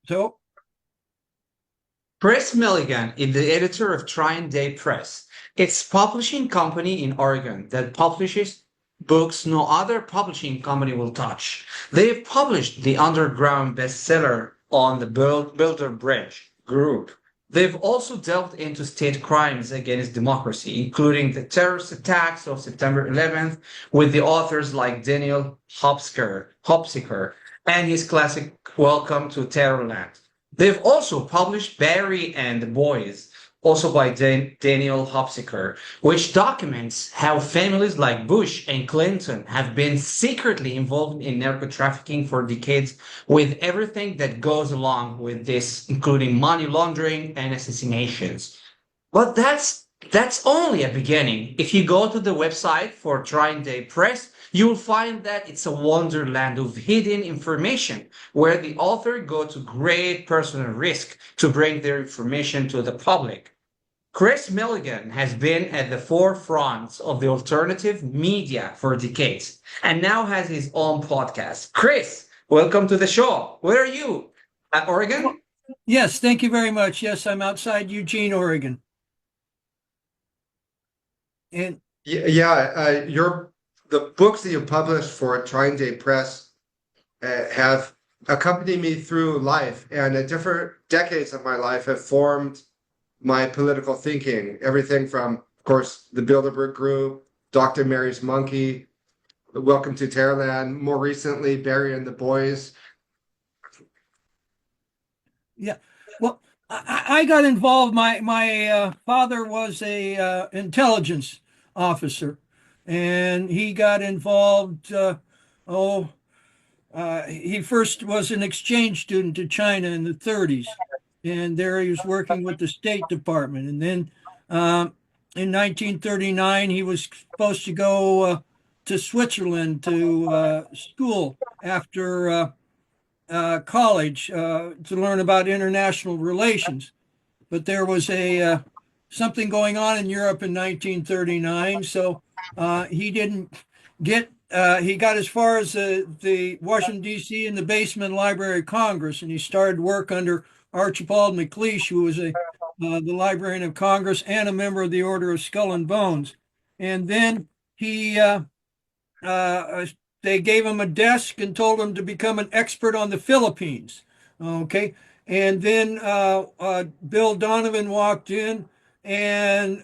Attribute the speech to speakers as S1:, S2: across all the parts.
S1: So,
S2: Kris Millegan is the editor of Trine Day Press. It's a publishing company in Oregon that publishes books no other publishing company will touch. They've published the underground bestseller on the Builder Bridge group. They've also delved into state crimes against democracy, including the terrorist attacks of September 11th, with the authors like Daniel Hopsiker and his classic Welcome to Terrorland. They've also published Barry and the Boys, also by Daniel Hopsiker, which documents how families like Bush and Clinton have been secretly involved in narco trafficking for decades, with everything that goes along with this, including money laundering and assassinations. But that's only a beginning. If you go to the website for Trine Day Press, you will find that it's a wonderland of hidden information where the author go to great personal risk to bring their information to the public. Kris Millegan has been at the forefront of the alternative media for decades and now has his own podcast. Kris, welcome to the show. Where are you? At
S1: well,
S2: Oregon?
S1: yes, thank you very much. Yes, I'm outside Eugene, Oregon. And
S3: Yeah, the books that you published for Trine Day Press have accompanied me through life, and at different decades of my life have formed my political thinking. Everything from, of course, the Bilderberg Group, Dr. Mary's Monkey, Welcome to Terrorland, more recently, Barry and the Boys.
S1: yeah, well, I got involved. My father was a intelligence officer, and he got involved. Oh, he first was an exchange student to China in the 30s, and there he was working with the State Department. And then in 1939, he was supposed to go to Switzerland to school after college to learn about international relations. But there was a something going on in Europe in 1939, so he didn't get. He got as far as the Washington D.C. in the basement Library of Congress, and he started work under Archibald MacLeish, who was the Librarian of Congress and a member of the Order of Skull and Bones. And then he uh, they gave him a desk and told him to become an expert on the Philippines. Okay. And then Bill Donovan walked in, and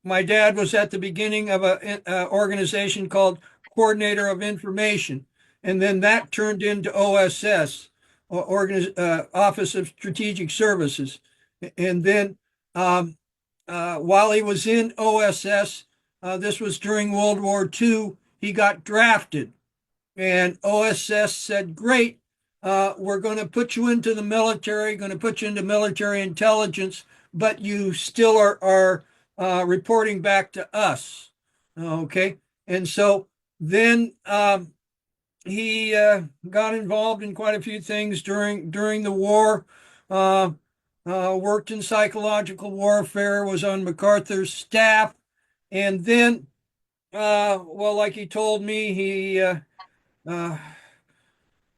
S1: my dad was at the beginning of an organization called Coordinator of Information. And then that turned into OSS, Office of Strategic Services. And then while he was in OSS, this was during World War II, he got drafted. And OSS said, great, we're going to put you into the military, going to put you into military intelligence, but you still are reporting back to us. Okay. And so then he got involved in quite a few things during the war. Uh, Worked in psychological warfare, was on MacArthur's staff, and then, well, like he told me, uh,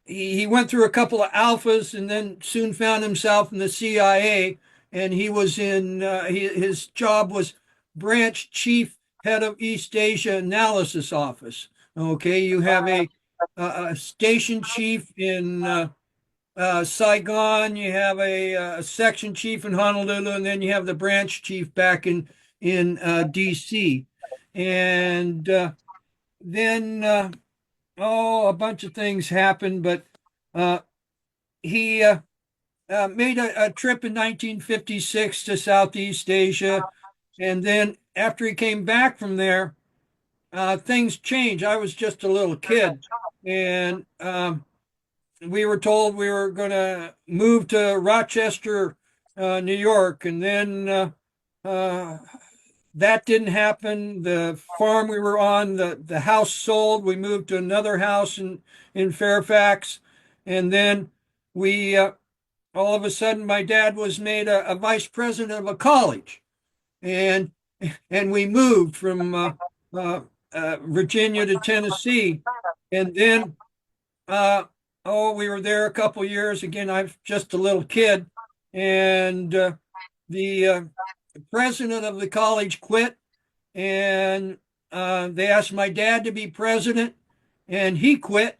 S1: he went through a couple of alphas and then soon found himself in the CIA. And he was in his job was branch chief head of East Asia Analysis Office. Okay, you have a station chief in Saigon, you have a section chief in Honolulu, and then you have the branch chief back in D.C. And then oh, a bunch of things happened, but uh, he made a trip in 1956 to Southeast Asia, and then after he came back from there, things changed. I was just a little kid, and we were told we were going to move to Rochester, New York, and then uh, that didn't happen. The farm we were on, the house sold. We moved to another house in Fairfax, and then we all of a sudden my dad was made a vice president of a college, and and we moved from Virginia to Tennessee, and then. Uh, Oh, we were there a couple years. Again, I was just a little kid, and the president of the college quit, and they asked my dad to be president, and he quit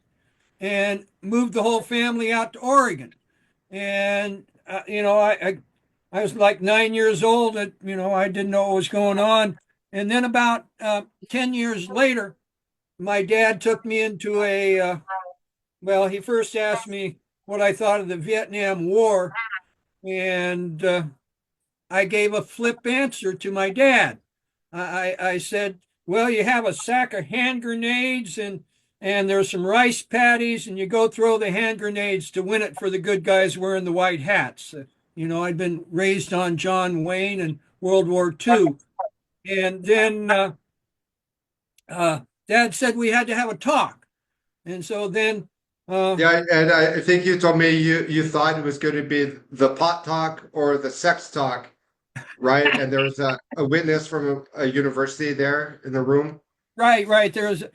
S1: and moved the whole family out to Oregon. And I was like 9 years old. And I didn't know what was going on. And then about 10 years later, my dad took me into well, he first asked me what I thought of the Vietnam War, and I gave a flip answer to my dad. I said, well, you have a sack of hand grenades and there's some rice patties, and you go throw the hand grenades to win it for the good guys wearing the white hats. I'd been raised on John Wayne and World War II. And then Dad said we had to have a talk. And so then
S3: Yeah, and I think you told me you thought it was going to be the pot talk or the sex talk, right? And there was a witness from a university there in the room.
S1: Right. There was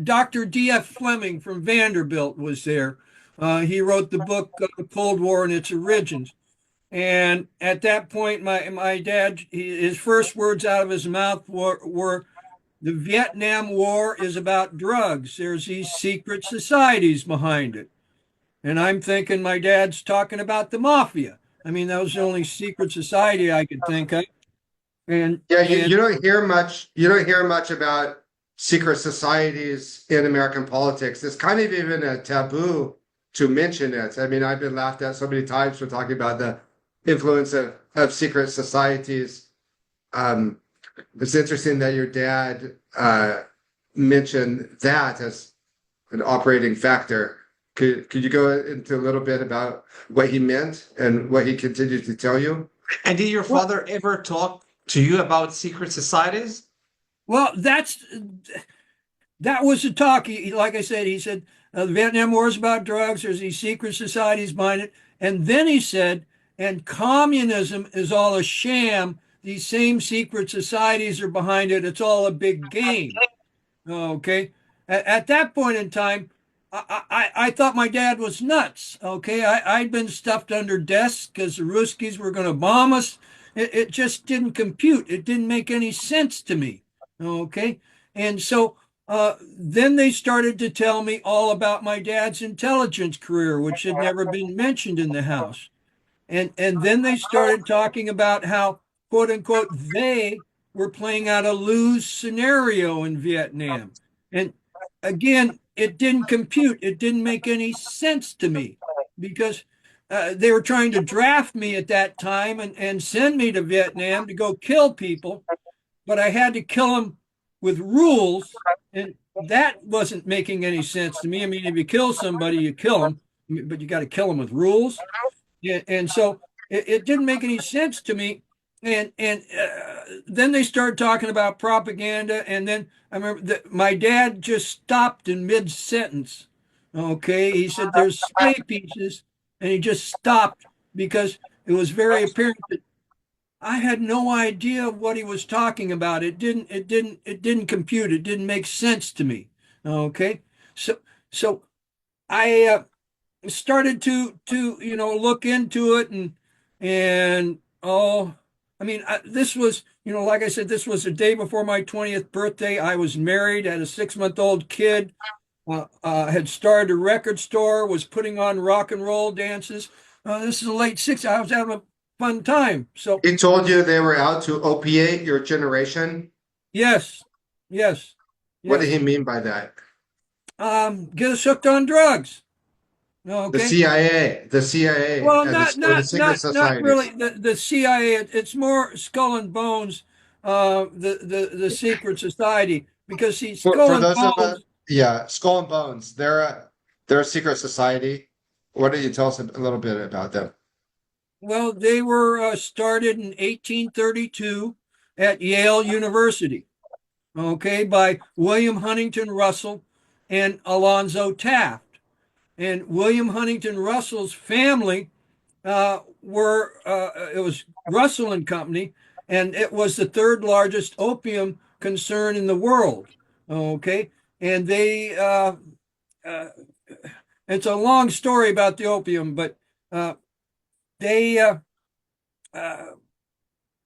S1: Dr. D.F. Fleming from Vanderbilt was there. He wrote the book The Cold War and Its Origins. And at that point, my dad, his first words out of his mouth were the Vietnam War is about drugs. There's these secret societies behind it. And I'm thinking my dad's talking about the mafia. I mean, that was the only secret society I could think of. And
S3: Yeah, you,
S1: and
S3: you don't hear much. You don't hear much about secret societies in American politics. It's kind of even a taboo to mention it. I mean, I've been laughed at so many times for talking about the influence of secret societies. Um, it's interesting that your dad mentioned that as an operating factor. Could you go into a little bit about what he meant and what he continued to tell you?
S2: And did your
S1: well,
S2: father ever talk to you about secret societies?
S1: well, that was the talk. Like I said, he said the Vietnam War is about drugs. There's these secret societies behind it, and then he said, and communism is all a sham. These same secret societies are behind it. It's all a big game. Okay. At that point in time, I thought my dad was nuts. Okay. I'd been stuffed under desks because the Ruskies were going to bomb us. It just didn't compute. It didn't make any sense to me. Okay. And so then they started to tell me all about my dad's intelligence career, which had never been mentioned in the house. And then they started talking about how, quote unquote, they were playing out a lose scenario in Vietnam. And again, it didn't compute. It didn't make any sense to me because they were trying to draft me at that time and send me to Vietnam to go kill people, but I had to kill them with rules. And that wasn't making any sense to me. I mean, if you kill somebody, you kill them, but you got to kill them with rules. Yeah, and so it didn't make any sense to me. And then they started talking about propaganda, and then I remember that my dad just stopped in mid sentence. Okay, he said there's spy pieces, and he just stopped because it was very apparent that I had no idea what he was talking about. It didn't compute. It didn't make sense to me. Okay, so I started to look into it and oh, I mean, this was, like I said, this was the day before my 20th birthday. I was married, had a 6-month-old kid, had started a record store, was putting on rock and roll dances. This is the late 60s. I was having a fun time. So
S3: He told you they were out to opiate your generation.
S1: yes, yes,
S3: What did he
S1: yes.
S3: mean by that?
S1: Get us hooked on drugs.
S3: The
S1: Okay.
S3: CIA, the CIA,
S1: Well,
S3: and
S1: not
S3: or the
S1: not
S3: secret
S1: not not really.
S3: societies.
S1: The CIA. It's more Skull and Bones. The secret society, because see,
S3: For
S1: Skull and
S3: those of us,
S1: Bones.
S3: yeah, Skull and Bones, they're a secret society. What did you tell us a little bit about them?
S1: Well, they were started in 1832 at Yale University. Okay, by William Huntington Russell and Alonzo Taft. And William Huntington Russell's family were it was Russell and Company, and it was the third largest opium concern in the world. Okay, and they uh, it's a long story about the opium, but they uh,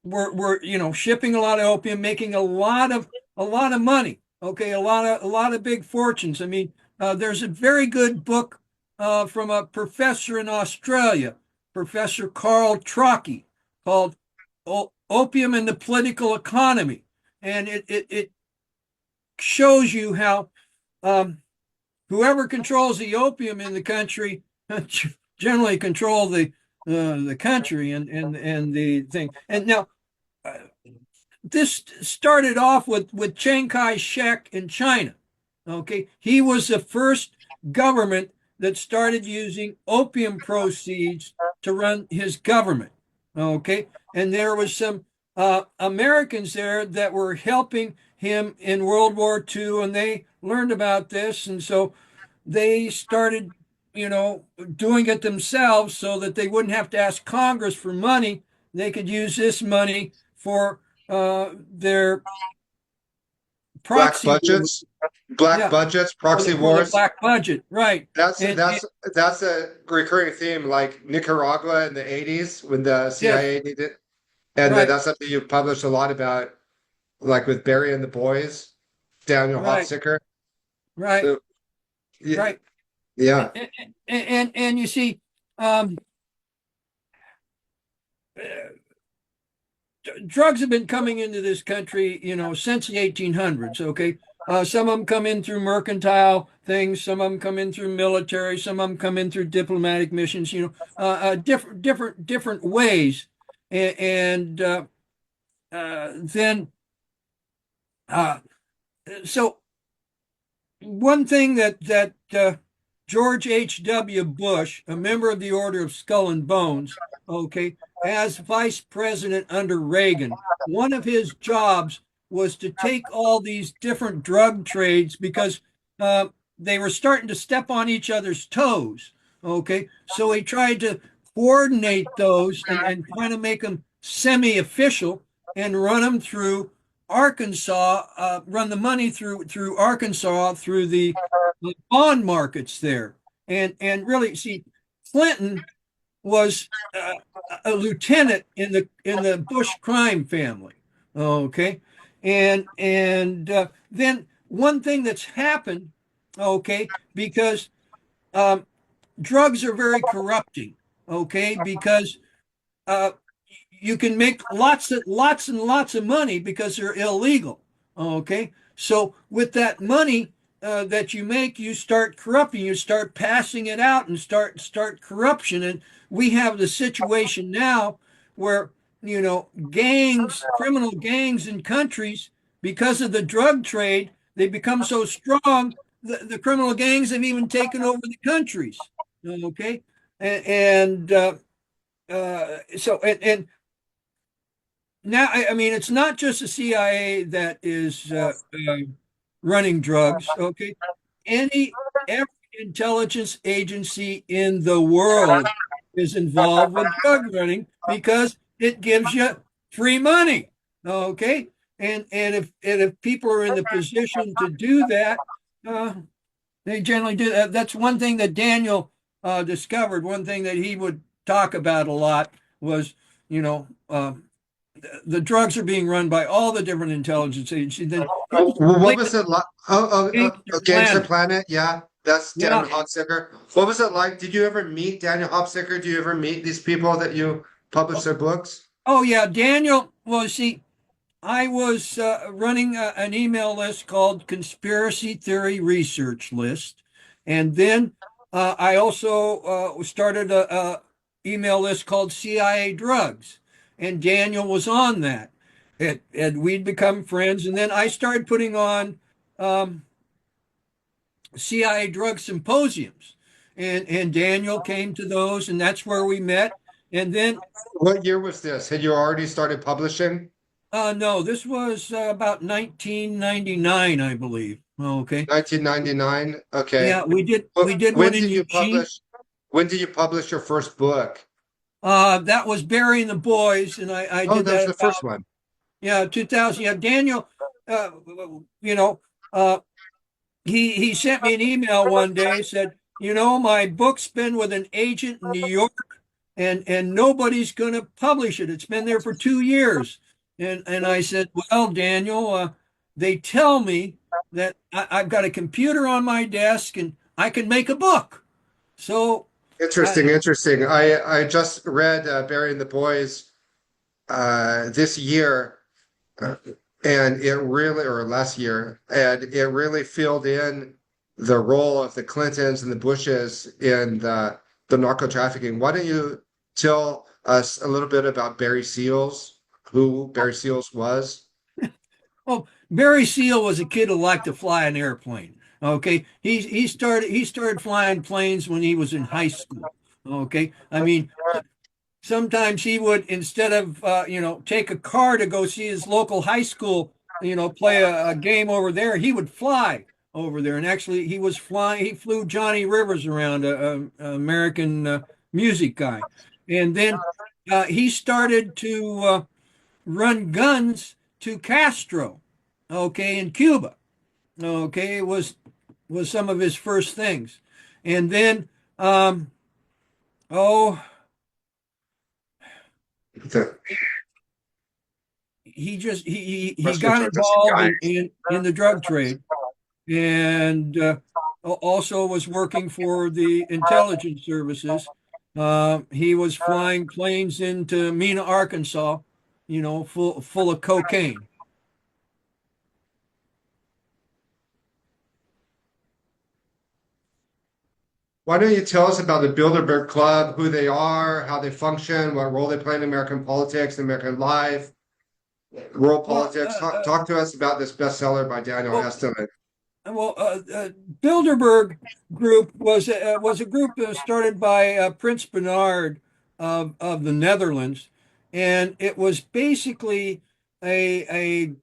S1: were shipping a lot of opium, making a lot of money. Okay, a lot of big fortunes. I mean, there's a very good book from a professor in Australia, Professor Carl Trocchi, called "Opium and the Political Economy," and it shows you how whoever controls the opium in the country generally control the country and the thing. And now uh, this started off with Chiang Kai-shek in China. Okay, he was the first government that started using opium proceeds to run his government. Okay, and there was some Americans there that were helping him in World War II, and they learned about this, and so they started, doing it themselves so that they wouldn't have to ask Congress for money. They could use this money for their
S3: Black
S1: proxy war.
S3: budgets, black
S1: Yeah,
S3: budgets,
S1: for
S3: proxy
S1: the
S3: wars.
S1: black budget, right?
S3: That's
S1: And,
S3: that's that's a recurring theme, like Nicaragua in the '80s when the
S1: yes,
S3: CIA needed, and
S1: right,
S3: that's something you published a lot about, like with Barry and the Boys, Daniel
S1: right,
S3: Hopsicker.
S1: right,
S3: So yeah,
S1: right.
S3: yeah.
S1: And you see, um, drugs have been coming into this country, since the 1800s. Okay, some of them come in through mercantile things, some of them come in through military, some of them come in through diplomatic missions. Different ways, and then uh, so one thing that George H.W. Bush, a member of the Order of Skull and Bones, okay, as vice president under Reagan, one of his jobs was to take all these different drug trades because uh, they were starting to step on each other's toes. Okay, so he tried to coordinate those and kind of make them semi-official and run them through Arkansas, run the money through Arkansas through the bond markets there, and really see Clinton was a lieutenant in the Bush crime family. Okay, and then one thing that's happened, okay, because um, drugs are very corrupting. Okay, because uh, you can make lots and lots of money because they're illegal. Okay, so with that money that you make, you start corrupting, you start passing it out, and start corruption. And we have the situation now where gangs, criminal gangs in countries, because of the drug trade, they become so strong. The criminal gangs have even taken over the countries. Okay, and so and now I mean it's not just the CIA that is running drugs. Okay, every intelligence agency in the world is involved with drug running because it gives you free money. Okay, and if people are in the position to do that, uh, they generally do that. That's one thing that Daniel discovered. One thing that he would talk about a lot was, you know, the drugs are being run by all the different intelligence agencies. Then he
S3: Oh, well, what
S1: linked
S3: was it like? Oh,
S1: Gangster
S3: Gangster
S1: Planet.
S3: Planet. Yeah, that's
S1: Yeah.
S3: Daniel Hopsicker. What was it like? Did you ever meet Daniel Hopsicker? Do you ever meet these people that you publish their books?
S1: Oh, yeah. Daniel, well, see, I was running an email list called Conspiracy Theory Research List. And then I also started a email list called CIA Drugs. And Daniel was on that. And we'd become friends. And then I started putting on um, CIA drug symposiums. And Daniel came to those, and that's where we met. And then
S3: What year was this? Had you already started publishing?
S1: no, this was about 1999, I believe. Okay.
S3: 1999. Okay.
S1: Yeah, we did
S3: When
S1: one in
S3: did you
S1: Eugene.
S3: publish? When did you publish your first book?
S1: That was burying the boys, and I
S3: Oh,
S1: did
S3: that was
S1: that
S3: the
S1: about,
S3: first one.
S1: yeah, 2000. Yeah, Daniel, uh, you know, uh, he sent me an email one day, said, my book's been with an agent in New York, and nobody's going to publish it. It's been there for 2 years." And I said, "Well, Daniel, they tell me that I've got a computer on my desk and I can make a book." So,
S3: Interesting, interesting. I just read Burying the Boys this year, uh, and it really, or last year, and it really filled in the role of the Clintons and the Bushes in the narco trafficking. Why don't you tell us a little bit about Barry Seals, who Barry Seals was?
S1: well, Barry Seal was a kid who liked to fly an airplane. Okay, he started flying planes when he was in high school. Okay, I mean, sometimes he would, instead of take a car to go see his local high school, play a game over there, he would fly over there. And actually, he flew Johnny Rivers around, a American music guy. And then he started to run guns to Castro, okay, in Cuba. Okay, it was some of his first things. And then, oh,
S3: The
S1: he
S3: Western
S1: got involved
S3: guy.
S1: in the drug trade, and also was working for the intelligence services. He was flying planes into Mena, Arkansas, full of cocaine.
S3: Why don't you tell us about the Bilderberg Club, who they are, how they function, what role they play in American politics, American life, world
S1: Well,
S3: politics? Talk to us about this bestseller by Daniel
S1: well,
S3: Heston.
S1: well, Bilderberg Group was a group started by Prince Bernhard of the Netherlands, and it was basically a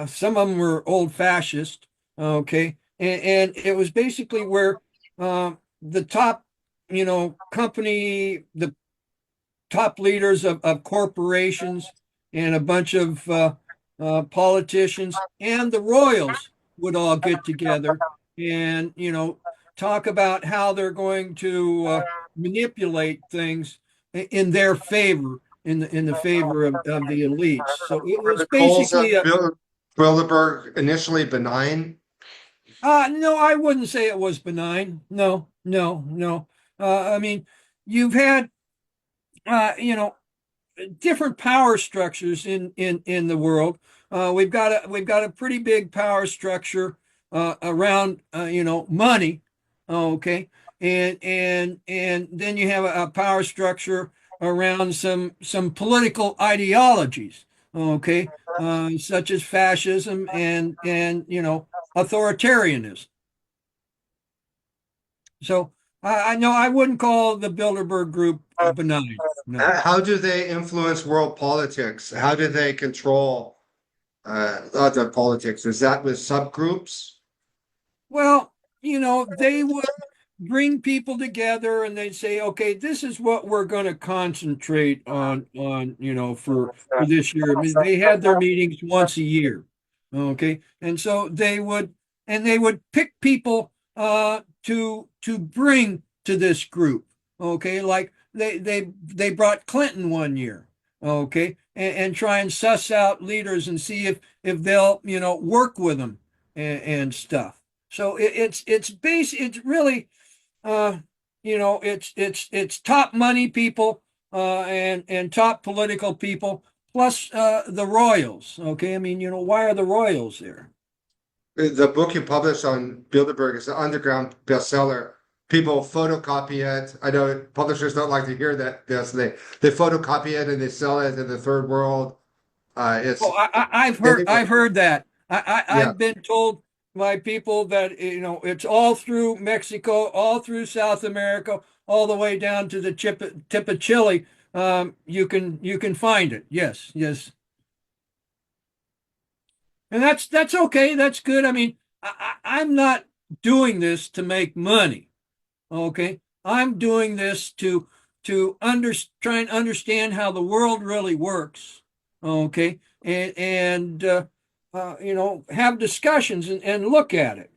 S1: some of them were old fascist, okay, and it was basically where the top, the top leaders of corporations and a bunch of politicians and the royals would all get together and talk about how they're going to manipulate things in their favor, in the favor of the elites. So it
S3: Were
S1: was
S3: the goals
S1: basically
S3: of Bilderberg initially benign?
S1: no, I wouldn't say it was benign. No, no, no. I mean, you've had you know different power structures in the world. We've got a pretty big power structure around money, okay, and then you have a power structure around some political ideologies, okay, such as fascism and authoritarianism. So I know I wouldn't call the Bilderberg Group benign. No.
S3: How do they influence world politics? How do they control other politics? Is that with subgroups?
S1: Well, they would bring people together and they'd say, okay, this is what we're going to concentrate on, for this year. I mean, they had their meetings once a year. Okay. And so they would pick people to bring to this group. Okay. Like they brought Clinton one year. Okay. And try and suss out leaders and see if they'll, work with them and stuff. So it's really it's top money people and top political people plus the royals. Okay, I mean, why are the royals there?
S3: The book you published on Bilderberg is an underground bestseller. People photocopy it. I know publishers don't like to hear that. Yes, they photocopy it and they sell it in the third world. It's
S1: Oh, I've heard
S3: anyway,
S1: I've heard that.
S3: yeah.
S1: I've been told by people that it's all through Mexico, all through South America, all the way down to the tip of Chile. You can find it. Yes, yes. And that's okay. That's good. I mean, I'm not doing this to make money. Okay, I'm doing this to try and understand how the world really works. Okay, and have discussions and look at it.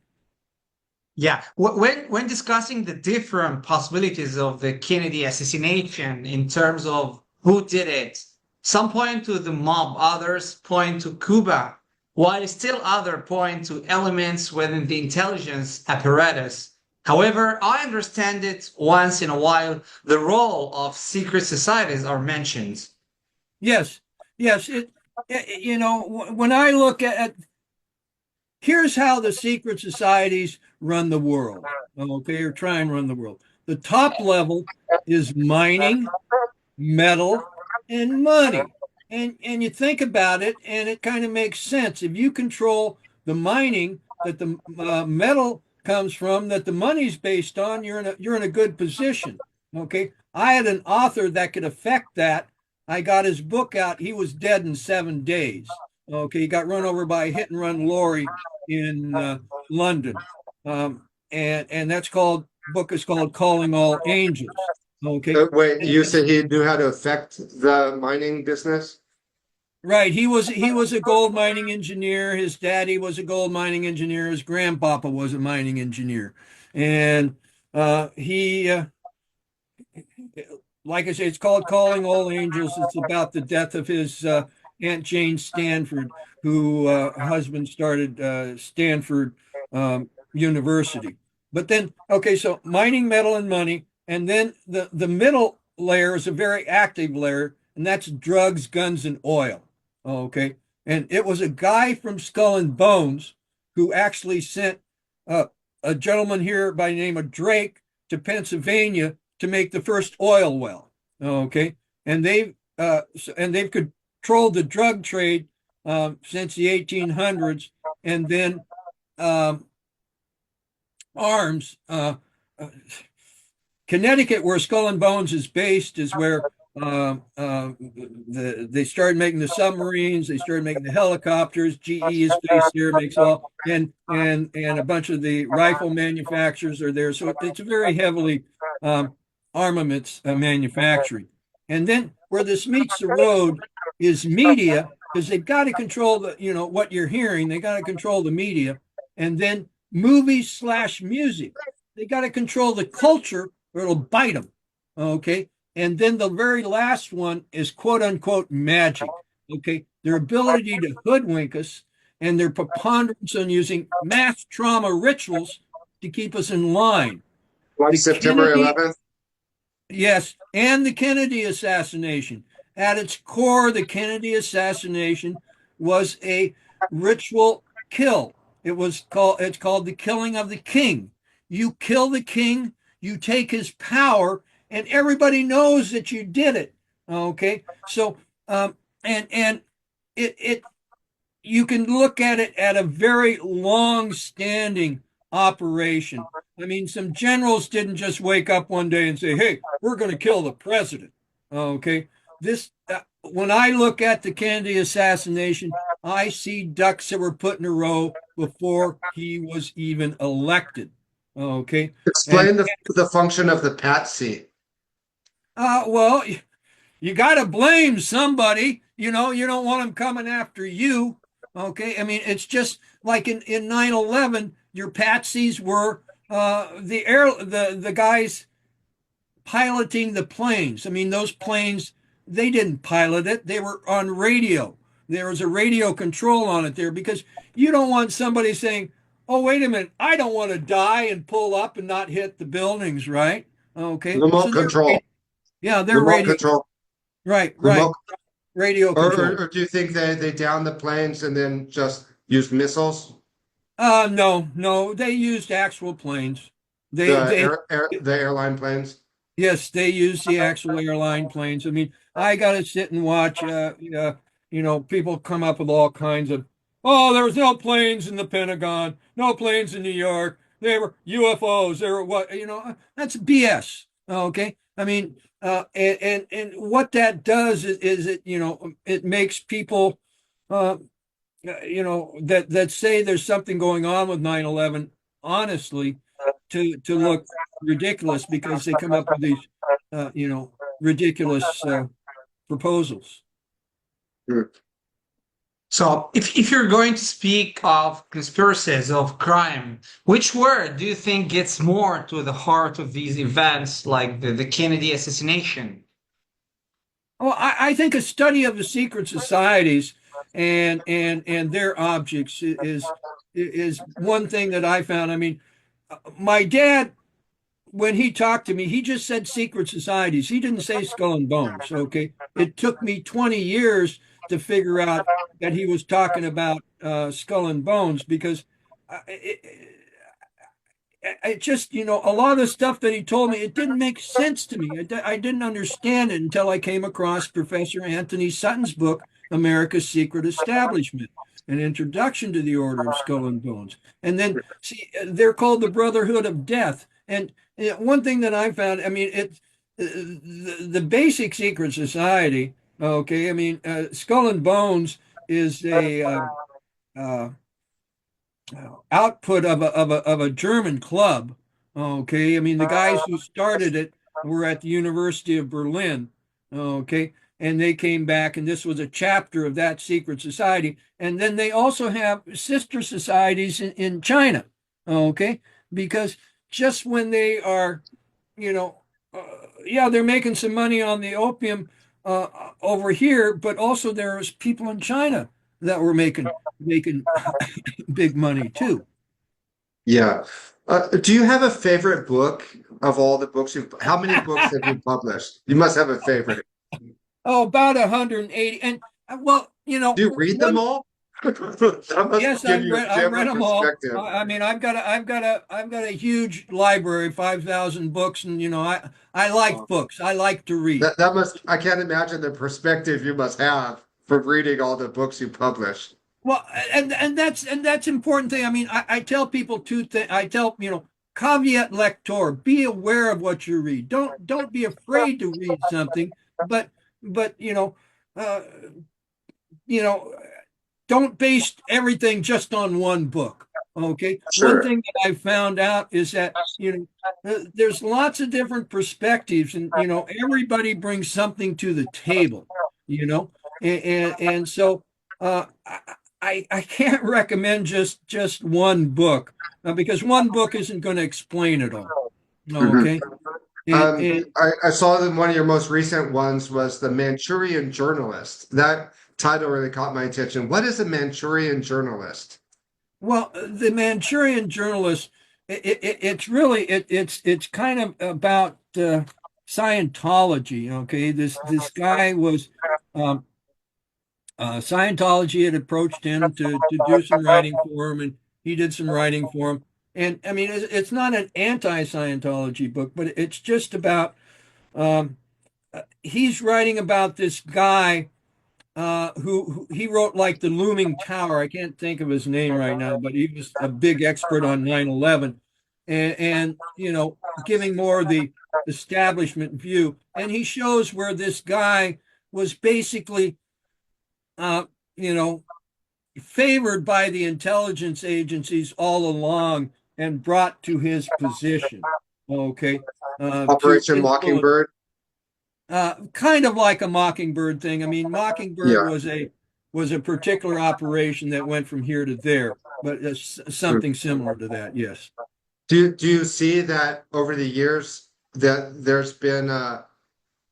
S2: Yeah, when discussing the different possibilities of the Kennedy assassination in terms of who did it, some point to the mob, others point to Cuba, while still others point to elements within the intelligence apparatus. However, I understand it once in a while the role of secret societies are mentioned.
S1: Yes, yes. When I look at here's how the secret societies run the world, okay, or try and run the world. The top level is mining, metal, and money. And you think about it, and it kind of makes sense. If you control the mining that the metal comes from, that the money's based on, you're in a good position. Okay, I had an author that could affect that. I got his book out. He was dead in 7 days. Okay, he got run over by a hit and run lorry in London, and that's called book is called Calling All Angels. Okay,
S3: Wait,
S1: and
S3: you said he knew how to affect the mining business?
S1: right. He was a gold mining engineer. His daddy was a gold mining engineer. His grandpapa was a mining engineer, and he, like I say, it's called Calling All Angels. It's about the death of his Aunt Jane Stanford, who husband started Stanford University. But then, okay, so mining metal and money, and then the middle layer is a very active layer, and that's drugs, guns, and oil. Okay, and it was a guy from Skull and Bones who actually sent uh, a gentleman here by the name of Drake to Pennsylvania to make the first oil well. Okay, and they've controlled the drug trade since the 1800s, and then um, arms. Connecticut, where Skull and Bones is based, is where they started making the submarines. They started making the helicopters. GE is based there, makes all, and a bunch of the rifle manufacturers are there. So it's very heavily um, armaments manufacturing. And then where this meets the road is media, because they've got to control what you're hearing. They got to control the media, and then movies slash music. They got to control the culture or it'll bite them. Okay. And then the very last one is quote unquote magic. Okay. Their ability to hoodwink us and their preponderance on using mass trauma rituals to keep us in line.
S3: Like
S1: The
S3: September
S1: Kennedy,
S3: 11th?
S1: yes, and the Kennedy assassination. At its core, the Kennedy assassination was a ritual kill. It's called the killing of the king. You kill the king, you take his power, and everybody knows that you did it. Okay, so and it you can look at it at a very long-standing operation. I mean, some generals didn't just wake up one day and say, "Hey, we're going to kill the president." Okay, this when I look at the Kennedy assassination, I see ducks that were put in a row before he was even elected. Okay, and
S3: Explain the function of the patsy.
S1: well, you got to blame somebody. You don't want them coming after you. Okay. I mean, it's just like in 9/11, your patsies were the guys piloting the planes. I mean, those planes, they didn't pilot it. They were on radio. There was a radio control on it there because you don't want somebody saying, "Oh, wait a minute, I don't want to die and pull up and not hit the buildings," right? Okay.
S3: Remote
S1: So
S3: control.
S1: they're
S3: Remote
S1: radio.
S3: control.
S1: Right, right.
S3: Remote.
S1: Radio control.
S3: Or do you think they downed the planes and then just used missiles?
S1: No, no, they used actual planes. They,
S3: The
S1: they,
S3: the airline planes?
S1: yes, they used the actual airline planes. I mean, I got to sit and watch, people come up with all kinds of, oh, there was no planes in the Pentagon, no planes in New York. They were UFOs. They were what, that's BS. Okay. I mean, and what that does is it makes people, uh, that say there's something going on with 9/11 honestly to look ridiculous because they come up with these ridiculous proposals.
S3: Hmm.
S2: So, if you're going to speak of conspiracies of crime, which word do you think gets more to the heart of these events, like the Kennedy assassination?
S1: Well, I think a study of the secret societies and their objects is one thing that I found. I mean, my dad, when he talked to me, he just said secret societies. He didn't say skull and bones. Okay, it took me 20 years to figure out that he was talking about skull and bones because it just, a lot of the stuff that he told me, it didn't make sense to me. I didn't understand it until I came across Professor Anthony Sutton's book, America's Secret Establishment, an introduction to the Order of Skull and Bones. And then, see, they're called the Brotherhood of Death. And one thing that I found, I mean, the basic secret society, okay, I mean, Skull and Bones is uh, output of a German club. Okay, I mean the guys who started it were at the University of Berlin. Okay, and they came back, and this was a chapter of that secret society. And then they also have sister societies in China. Okay, because just when they are, you know, yeah, they're making some money on the opium uh, over here, but also there's people in China that were making big money too.
S3: Yeah. Do you have a favorite book of all the books how many books have you published? You must have a favorite.
S1: Oh, about 180. And well,
S3: Do you read them
S1: one,
S3: all? That
S1: yes,
S3: must give you
S1: I read
S3: different
S1: them all.
S3: perspective.
S1: I mean, I've got a huge library, 5,000 books, and I like books. I like to read.
S3: That must I can't imagine the perspective you must have from reading all the books you publish.
S1: Well, and that's important thing. I mean, I tell people two things. I tell, caveat lector, be aware of what you read. Don't be afraid to read something, but but uh, you know, don't base everything just on one book. Okay. One
S3: Sure.
S1: thing that I found out is that, there's lots of different perspectives, and, everybody brings something to the table, you know, and so I can't recommend just one book because one book isn't going to explain it all.
S3: Mhm.
S1: Okay. And
S3: I saw that one of your most recent ones was The Manchurian Journalist. That title really caught my attention. What is a Manchurian journalist?
S1: Well, the Manchurian Journalist, it's really it's kind of about Scientology. Okay, this guy was um, Scientology had approached him to do some writing for him, and he did some writing for him. And I mean, it's not an anti-Scientology book, but it's just about um, he's writing about this guy who he wrote like the Looming Tower. I can't think of his name right now, but he was a big expert on 9/11, and giving more of the establishment view. And he shows where this guy was basically, uh, you know, favored by the intelligence agencies all along and brought to his position. Okay, to
S3: Operation
S1: influence.
S3: Mockingbird?
S1: Kind of like a Mockingbird thing. I mean, Mockingbird
S3: Yeah.
S1: was a particular operation that went from here to there, but it's something similar to that. Yes.
S3: Do you see that over the years that there's been a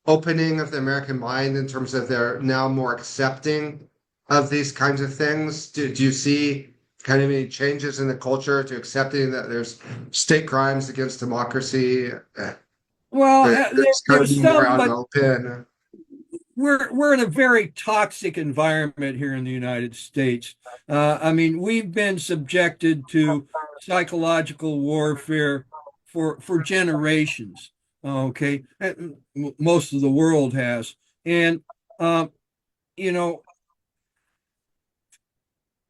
S3: opening of the American mind in terms of they're now more accepting of these kinds of things? Do you see kind of any changes in the culture to accepting that there's state crimes against democracy?
S1: Well,
S3: That it's kind of
S1: there's
S3: being more
S1: some,
S3: out in the
S1: but
S3: open.
S1: we're in a very toxic environment here in the United States. I mean, we've been subjected to psychological warfare for generations. Okay, most of the world has, and um, you know,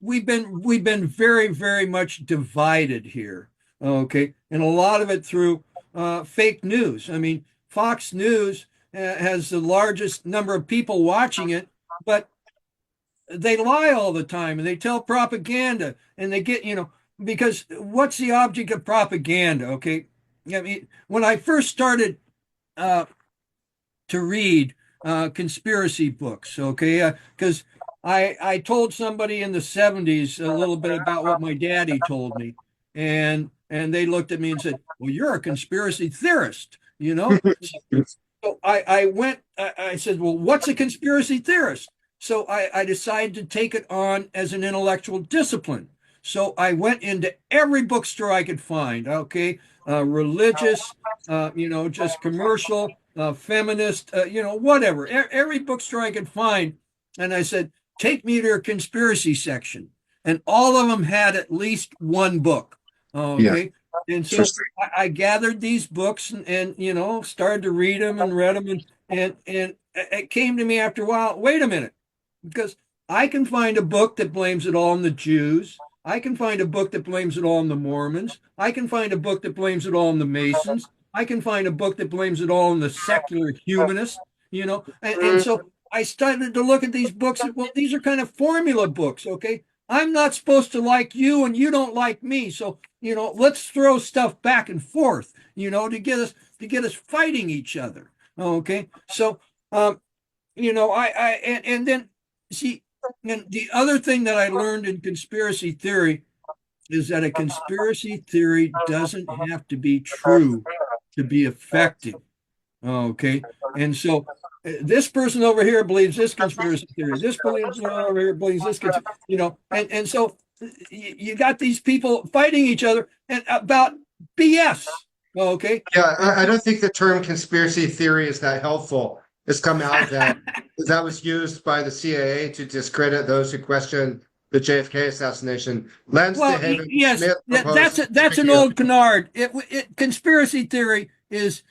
S1: we've been very, very much divided here. Okay, and a lot of it through fake news. I mean, Fox News has the largest number of people watching it, but they lie all the time and they tell propaganda and they get, because what's the object of propaganda? Okay, I mean, when I first started uh, to read conspiracy books, okay, because I told somebody in the 70s a little bit about what my daddy told me, and they looked at me and said, "Well, you're a conspiracy theorist, you know?" So I went, I said, "Well, what's a conspiracy theorist?" So I decided to take it on as an intellectual discipline. So I went into every bookstore I could find, okay, religious, just commercial, feminist, whatever, every bookstore I could find. And I said, take me to your conspiracy section. And all of them had at least one book,
S3: Yeah,
S1: okay. And so
S3: interesting.
S1: I gathered these books and started to read them and read them and it came to me after a while. Wait a minute, because I can find a book that blames it all on the Jews. I can find a book that blames it all on the Mormons. I can find a book that blames it all on the Masons. I can find a book that blames it all on the secular humanists. And so I started to look at these books. And, well, these are kind of formula books, okay? I'm not supposed to like you, and you don't like me. So let's throw stuff back and forth, to get us fighting each other. Okay, so and then see, and the other thing that I learned in conspiracy theory is that a conspiracy theory doesn't have to be true to be effective. Okay, and so this person over here believes this conspiracy theory. This person over here believes this, and so you got these people fighting each other and about BS. Okay,
S3: Yeah,
S1: and
S3: I don't think the term conspiracy theory is that helpful. It's come out that that was used by the CIA to discredit those who question the JFK assassination. Lance
S1: well,
S3: DeHaven
S1: yes,
S3: Smith
S1: that's
S3: proposed,
S1: that's an
S3: speaking of,
S1: old canard. Conspiracy theory is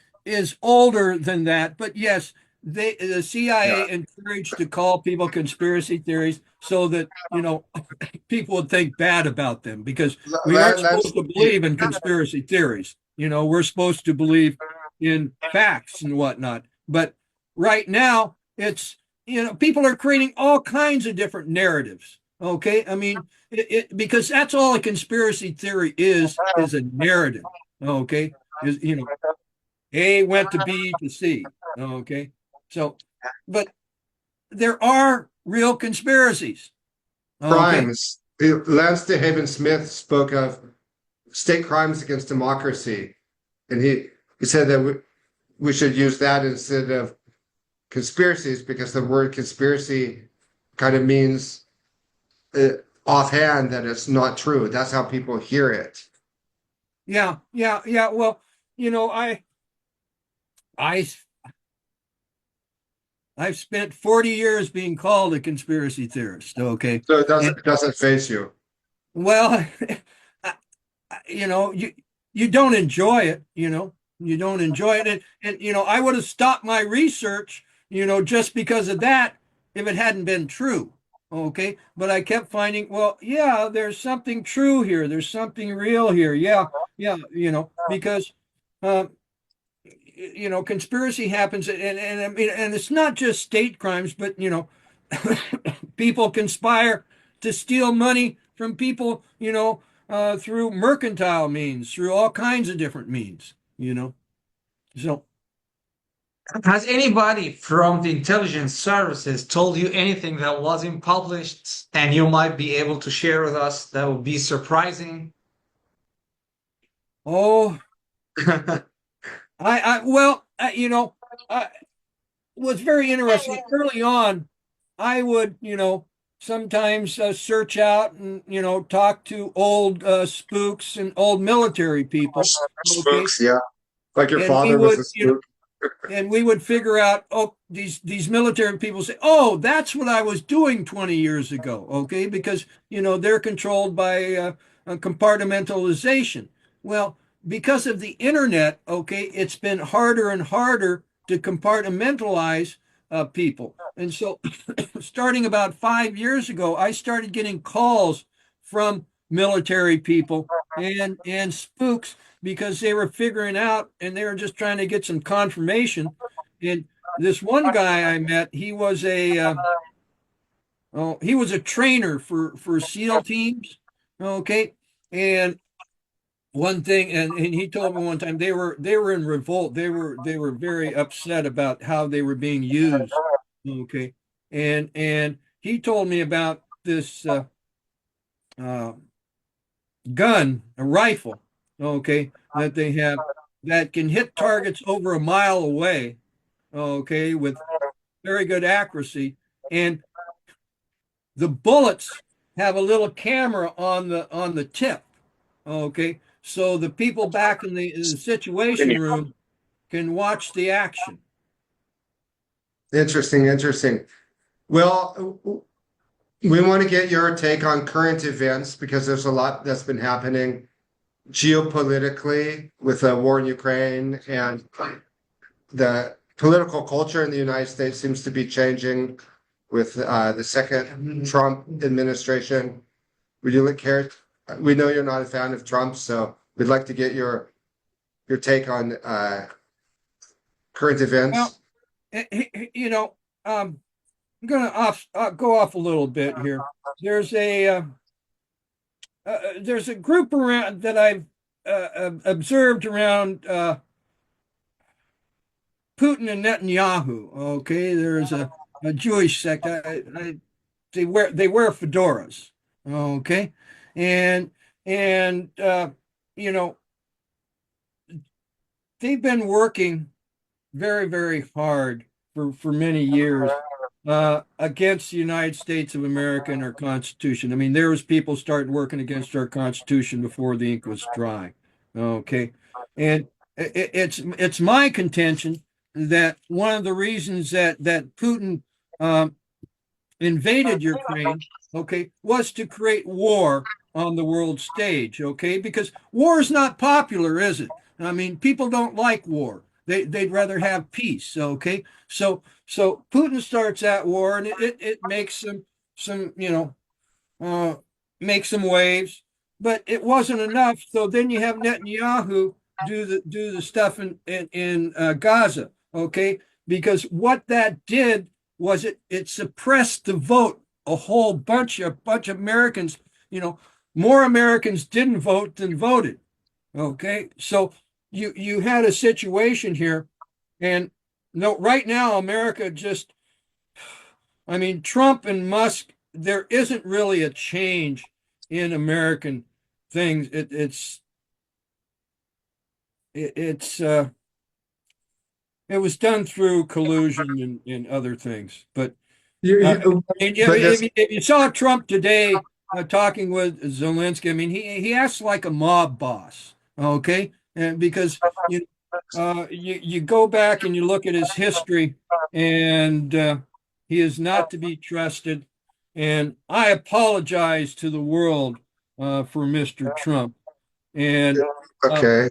S1: older than that, but yes, the
S3: yeah,
S1: CIA encouraged to call people conspiracy theories so that people would think bad about them because we aren't
S3: Lance,
S1: supposed to believe in conspiracy theories. We're supposed to believe in facts and whatnot. But right now, it's people are creating all kinds of different narratives. Okay, I mean, because that's all a conspiracy theory is a narrative. Okay, is A went to B to C. Okay, so but there are real conspiracies. Okay,
S3: crimes. Lance DeHaven Smith spoke of state crimes against democracy, and he said that we should use that instead of conspiracies because the word conspiracy kind of means uh, offhand that it's not true. That's how people hear it.
S1: yeah, yeah, yeah. Well, I I've spent 40 years being called a conspiracy theorist. Okay,
S3: So it
S1: and
S3: doesn't face you.
S1: well, you don't enjoy it. You don't enjoy it, and I would have stopped my research, just because of that if it hadn't been true. Okay, but I kept finding, well, yeah, there's something true here. There's something real here. Yeah, yeah, because. Um, conspiracy happens, and I mean, and it's not just state crimes, but people conspire to steal money from people, through mercantile means, through all kinds of different means. So,
S2: Has anybody from the intelligence services told you anything that wasn't published and you might be able to share with us that would be surprising?
S1: oh, well, was very interesting early on. I would, sometimes search out and, talk to old spooks and old military people. Okay.
S3: Spooks, yeah. Like your
S1: And we
S3: father was
S1: would,
S3: a spook.
S1: and we would figure out, oh, these military people say, oh, that's what I was doing 20 years ago. Okay. Because, they're controlled by compartmentalization. Well, because of the internet, okay, it's been harder and harder to compartmentalize people. And so starting about 5 years ago, I started getting calls from military people and spooks because they were figuring out and they were just trying to get some confirmation. And this one guy I met, he was a trainer for SEAL teams. Okay, and one thing, and he told me one time they were in revolt. They were very upset about how they were being used. Okay, and he told me about this uh, gun, a rifle, okay, that they have that can hit targets over a mile away, okay, with very good accuracy. And the bullets have a little camera on the tip, okay, so the people back in the Situation Room can watch the action.
S3: Interesting, interesting. Well, we want to get your take on current events because there's a lot that's been happening geopolitically with the war in Ukraine, and the political culture in the United States seems to be changing with the second Trump administration. Would you care? We know you're not a fan of Trump, so we'd like to get your take on current
S1: Well,
S3: events.
S1: you know, I'm going to go off a little bit here. There's there's a group around that I've observed around Putin and Netanyahu. Okay, there's a Jewish sect. They wear fedoras. Okay, and and you know they've been working very hard for many years against the United States of America and our Constitution. I mean, there was people starting working against our Constitution before the ink was dry. Okay, and it's my contention that one of the reasons that Putin um, invaded Ukraine, okay, was to create war on the world stage, okay? Because war is not popular, is it? I mean, people don't like war. They'd rather have peace, okay? So Putin starts that war, and it makes some uh, makes some waves, but it wasn't enough. So then you have Netanyahu do the stuff in Gaza, okay? Because what that did was it suppressed the vote. A whole bunch of Americans, more Americans didn't vote than voted. Okay, so you had a situation here, and no, right now America just, I mean, Trump and Musk, there isn't really a change in American things. It's it was done through collusion and other things. But
S3: But this,
S1: if you saw Trump today talking with Zelensky, I mean, he acts like a mob boss, okay? And because you go back and you look at his history, and he is not to be trusted. And I apologize to the world for Mr. Trump. And
S3: okay.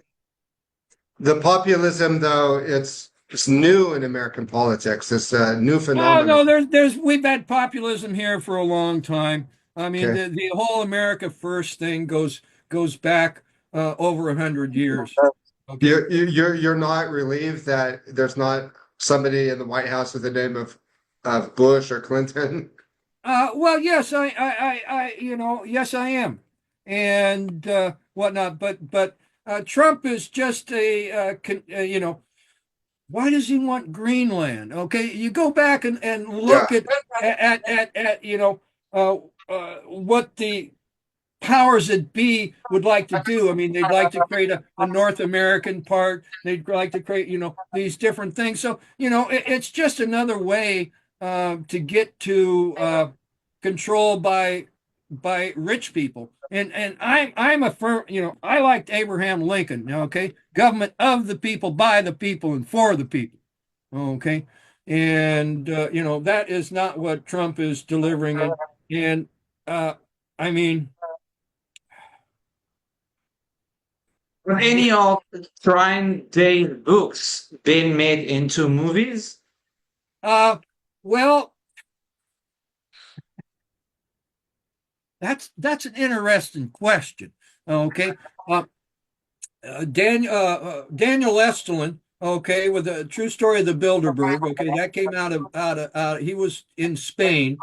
S3: The populism, though, it's new in American politics. It's a new
S1: oh
S3: phenomenon.
S1: no, we've had populism here for a long time. I mean,
S3: Okay.
S1: the whole America First thing goes back over 100 years. Okay.
S3: You're not relieved that there's not somebody in the White House with the name of Bush or Clinton.
S1: Well, yes, yes, I am, and whatnot. But Trump is just why does he want Greenland? Okay, you go back and
S3: Yeah,
S1: look at what the powers that be would like to do. I mean, they'd like to create a North American part. They'd like to create, these different things. So, it's just another way to get to control by rich people. And I'm a firm, I liked Abraham Lincoln. Okay, government of the people, by the people, and for the people. Okay, and that is not what Trump is delivering. And I mean.
S2: Have any of Trine Day books been made into movies?
S1: Well, that's an interesting question. Okay, uh, Daniel Estulin. Okay, with the true story of the Bilderberg. Okay, that came out of he was in Spain,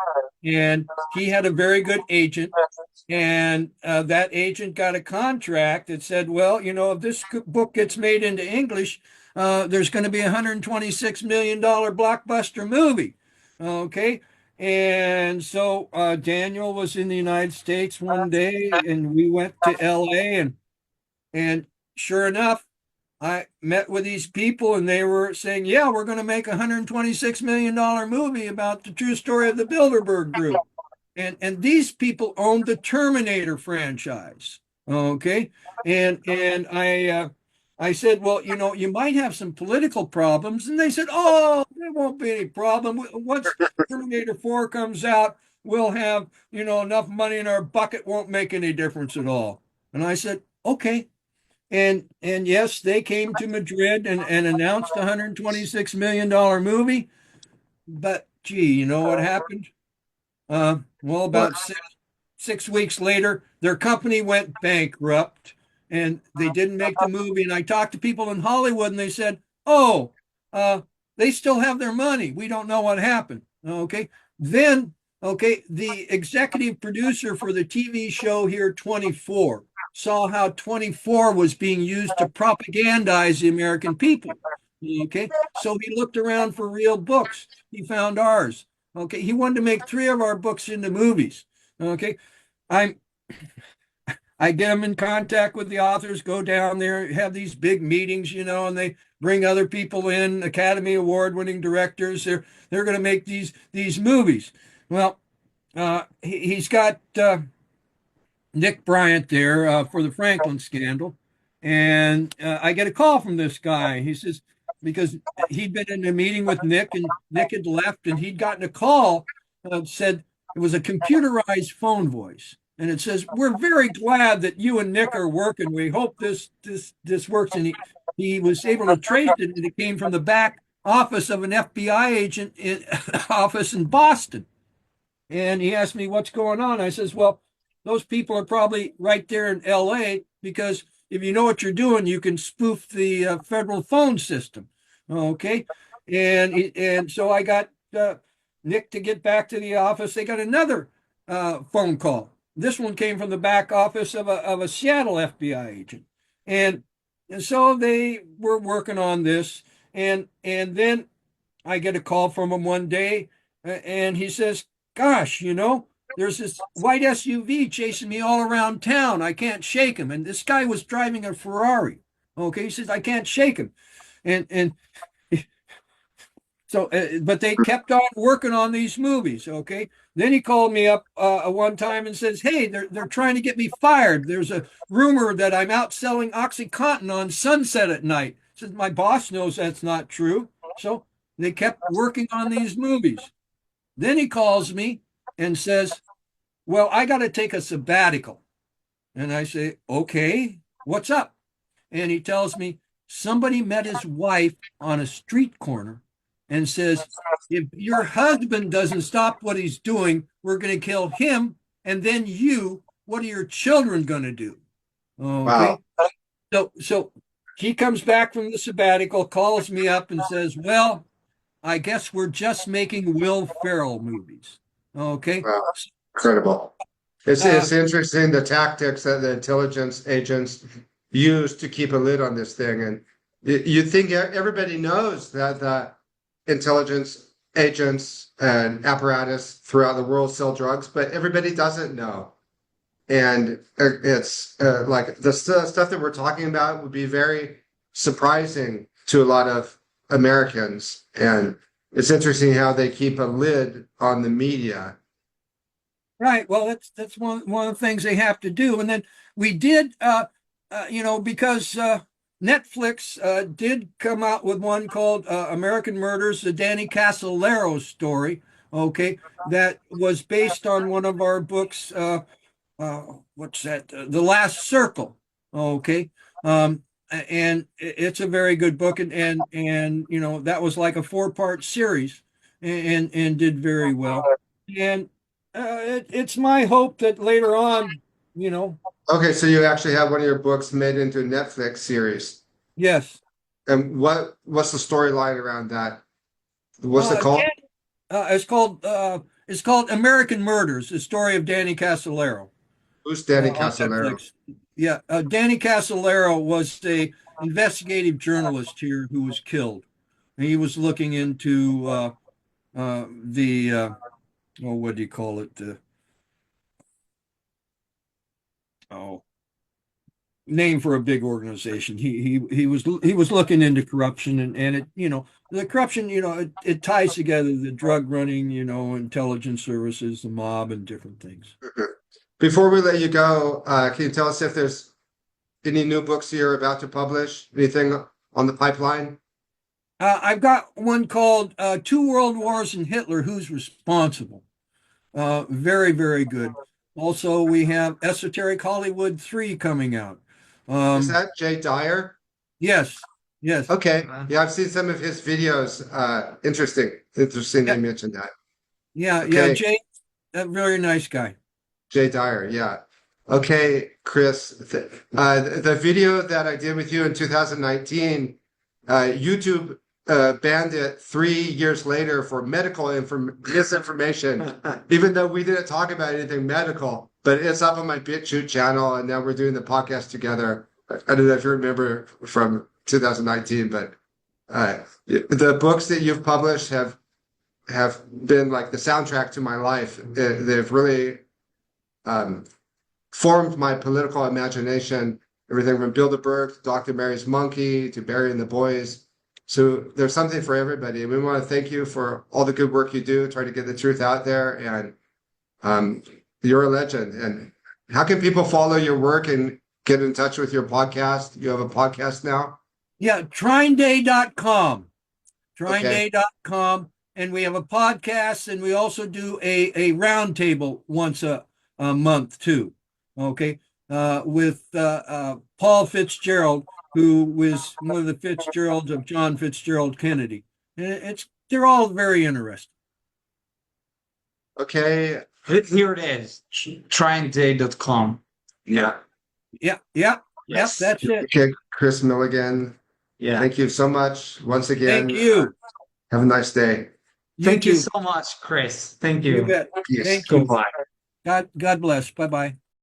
S1: and he had a very good agent, and that agent got a contract that said, well, if this book gets made into English, there's going to be $126 million blockbuster movie. Okay. And so Daniel was in the United States one day, and we went to LA, and sure enough, I met with these people, and they were saying, "Yeah, we're going to make a $126 million movie about the true story of the Bilderberg Group." And these people owned the Terminator franchise. Okay, and I said, well, you might have some political problems, and they said, oh, there won't be any problem. Once Terminator 4 comes out, we'll have enough money in our bucket, won't make any difference at all. And I said, okay. And yes, they came to Madrid and announced a $126 million movie. But gee, you know what happened? Well,
S3: What?
S1: about six weeks later, their company went bankrupt and they didn't make the movie. And I talked to people in Hollywood and they said, oh, uh, they still have their money. We don't know what happened. Okay. Then, okay, the executive producer for the TV show here, 24, saw how 24 was being used to propagandize the American people. Okay. So he looked around for real books. He found ours. Okay. He wanted to make three of our books into movies. Okay. I'm I get them in contact with the authors, go down there, have these big meetings, and they bring other people in, Academy Award winning directors. They're going to make these movies. Well, he's got Nick Bryant there for the Franklin scandal, and I get a call from this guy. He says because he'd been in a meeting with Nick, and Nick had left, and he'd gotten a call said it was a computerized phone voice, and it says, "We're very glad that you and Nick are working. We hope this works." And he was able to trace it, and it came from the back office of an FBI agent office in Boston. And he asked me what's going on. I says, well, those people are probably right there in LA because if you know what you're doing, you can spoof the federal phone system. Okay. And so I got Nick to get back to the office. They got another phone call. This one came from the back office of a Seattle FBI agent. And, and so they were working on this. And then I get a call from him one day, and he says, "Gosh, there's this white SUV chasing me all around town. I can't shake him." And this guy was driving a Ferrari. Okay, he says, "I can't shake him," and so, but they kept on working on these movies. Okay, then he called me up one time and says, "Hey, they're trying to get me fired. There's a rumor that I'm out selling OxyContin on Sunset at night." Says my boss knows that's not true. So they kept working on these movies. Then he calls me and says, well, I got to take a sabbatical. And I say, okay, what's up? And he tells me somebody met his wife on a street corner and says, if your husband doesn't stop what he's doing, we're going to kill him. And then you, what are your children going to do?
S3: Wow.
S1: Okay. So he comes back from the sabbatical, calls me up and says, well, I guess we're just making Will Ferrell movies. Okay.
S3: Wow. Incredible. It's
S1: Uh,
S3: interesting the tactics that the intelligence agents use to keep a lid on this thing. And you think everybody knows that the intelligence agents and apparatus throughout the world sell drugs, but everybody doesn't know. And it's like the stuff that we're talking about would be very surprising to a lot of Americans. And it's interesting how they keep a lid on the media.
S1: right. Well, that's one of the things they have to do. And then we did, because Netflix did come out with one called American Murders, the Danny Casolaro story. Okay, that was based on one of our books. What's that? The Last Circle. Okay. And it's a very good book, and that was like a four-part series, and did very well. And it's my hope that later on, you know,
S3: Okay, so you actually have one of your books made into a Netflix series.
S1: yes.
S3: And what's the storyline around that? What's it called?
S1: Dan, it's called American Murders: The Story of Danny Casolaro.
S3: Who's Danny
S1: On
S3: Casolaro?
S1: Netflix. Yeah, Danny Casolaro was a investigative journalist here who was killed. He was looking into the oh, what do you call it? Oh, name for a big organization. He was looking into corruption, and it, the corruption, it ties together the drug running, intelligence services, the mob, and different things.
S3: Before we let you go, can you tell us if there's any new books you're about to publish? Anything on the pipeline?
S1: I've got one called Two World Wars and Hitler, Who's Responsible? Very, very good. Also, we have Esoteric Hollywood 3 coming out.
S3: Is that Jay Dyer?
S1: Yes, yes.
S3: Okay. Yeah, I've seen some of his videos. Interesting. Interesting
S1: Yeah,
S3: they mentioned that.
S1: yeah,
S3: Okay.
S1: Jay, a very nice guy.
S3: Jay Dyer, yeah. Okay, Kris, the video that I did with you in 2019, YouTube banned it 3 years later for medical misinformation, even though we didn't talk about anything medical. But it's up on my BitChute channel, and now we're doing the podcast together. I don't know if you remember from 2019, but the books that you've published have been like the soundtrack to my life. They've really formed my political imagination, everything from Bilderberg to Dr. Mary's Monkey to Burying the Boys. So there's something for everybody. And we want to thank you for all the good work you do, trying to get the truth out there. And you're a legend. And how can people follow your work and get in touch with your podcast? You have a podcast now?
S1: Yeah, TrineDay.com.
S3: Okay.
S1: TrineDay.com. And we have a podcast, and we also do a roundtable once a month too. Okay, with Paul Fitzgerald, who was one of the Fitzgeralds of John Fitzgerald Kennedy. And they're all very interesting.
S3: Okay.
S2: Here it is, trineday.com.
S3: Yeah.
S1: Yeah,
S2: Yes.
S1: that's it.
S3: Okay, Kris Millegan.
S2: Yeah.
S3: Thank you so much once again.
S1: Thank you.
S3: Have a nice day.
S2: Thank you
S1: too.
S2: so much, Kris. Thank
S1: You
S2: you.
S1: bet.
S3: Peace.
S1: Thank you.
S2: Goodbye.
S1: God bless. Bye-bye.